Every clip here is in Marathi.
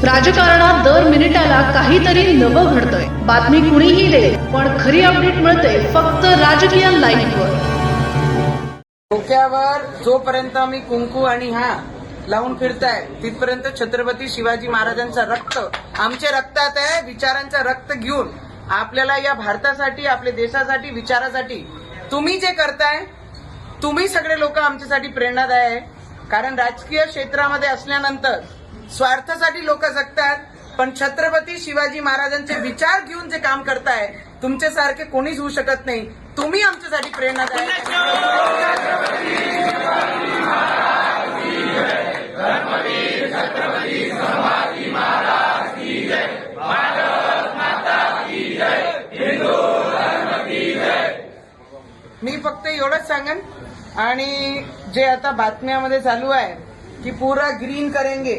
राजकारणात दर मिनिटाला काहीतरी नवं घडतंय. बातमी कुणीही दे, पण खरी अपडेट मिळते फक्त राजकीय लाईव्हवर. डोक्यावर जोपर्यंत मी कुंकू आणि लावून फिरताय तिथपर्यंत छत्रपती शिवाजी महाराजांचा रक्त आमच्या रक्तात आहे. विचारांचा रक्त घेऊन आपल्याला या भारतासाठी, आपल्या देशासाठी, विचारासाठी तुम्ही जे करताय, तुम्ही सगळे लोक आमच्यासाठी प्रेरणादायी आहे. कारण राजकीय क्षेत्रामध्ये असल्यानंतर स्वार्थासाठी लोक जगतात, पण छत्रपती शिवाजी महाराजांचे विचार घेऊन जे काम करताय तुमच्यासारखे कोणीच होऊ शकत नाही. तुम्ही आमच्यासाठी प्रेरणादायी मी फक्त एवढंच सांगेन. आणि जे आता बातम्यामध्ये चालू आहे कि पूरा ग्रीन करेंगे,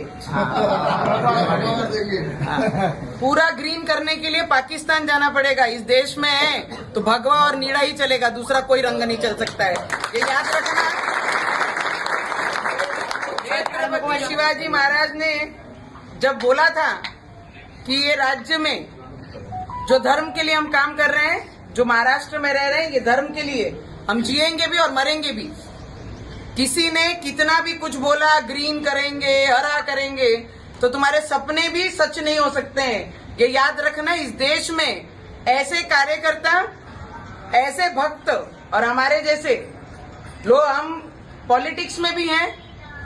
पूरा ग्रीन करने के लिए पाकिस्तान जाना पड़ेगा. इस देश में है तो भगवा और नीला ही चलेगा, दूसरा कोई रंग नहीं चल सकता है. ये याद रखना. छत्रपति शिवाजी महाराज ने जब बोला था कि ये राज्य में जो धर्म के लिए हम काम कर रहे हैं, जो महाराष्ट्र में रह रहे हैं, ये धर्म के लिए हम जिएंगे भी और मरेंगे भी. किसी ने कितना भी कुछ बोला, ग्रीन करेंगे, हरा करेंगे, तो तुम्हारे सपने भी सच नहीं हो सकते हैं. ये याद रखना. इस देश में ऐसे कार्यकर्ता, ऐसे भक्त और हमारे जैसे लोग, हम पॉलिटिक्स में भी हैं,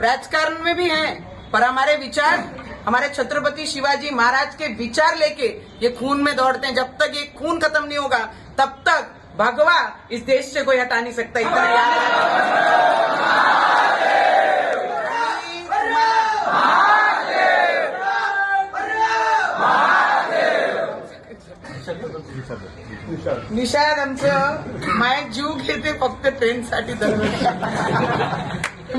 राजकारण में भी हैं, पर हमारे विचार, हमारे छत्रपति शिवाजी महाराज के विचार लेके ये खून में दौड़ते हैं. जब तक ये खून खत्म नहीं होगा तब तक भगवा इस देश से कोई हटा नहीं सकता. इतना याद निषाद आमचं मायक जीव घेते फक्त ट्रेनसाठी दरवर्षी.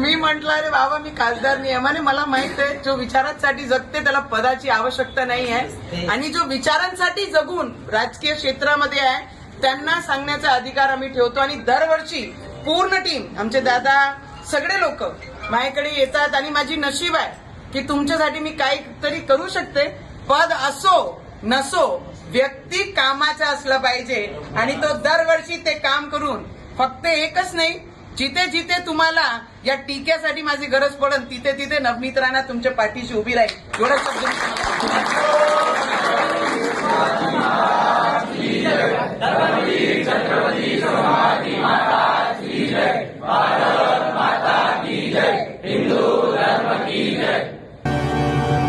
मी म्हटलं अरे बाबा मी खासदार नाही आहे म्हणे. मला माहित आहे जो विचारांसाठी जगते त्याला पदाची आवश्यकता नाही आहे, आणि जो विचारांसाठी जगून राजकीय क्षेत्रामध्ये आहे त्यांना सांगण्याचा अधिकार आम्ही ठेवतो. आणि दरवर्षी पूर्ण टीम, आमचे दादा, सगळे लोक माझ्याकडे येतात. आणि माझी नशीब आहे की तुमच्यासाठी मी काहीतरी करू शकते. पद असो नसो, व्यक्ती कामाचा असला पाहिजे. आणि तो दरवर्षी ते काम करून फक्त एकच नाही, जिथे जिथे तुम्हाला या टीकेसाठी माझी गरज पडेल तिथे तिथे नवनीत राणा तुमच्या पाठीशी उभी राहील. एवढं शब्द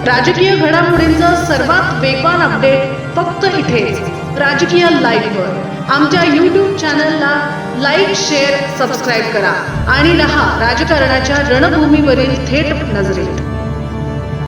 राजकीय घडामोडींचा सर्वात वेगवान अपडेट फक्त इथेच राजकीय लाईव्हवर. आमच्या YouTube चॅनलला लाईक, शेअर, सबस्क्राईब करा आणि रहा राजकारणाच्या रणभूमीवरील थेट नजरेत.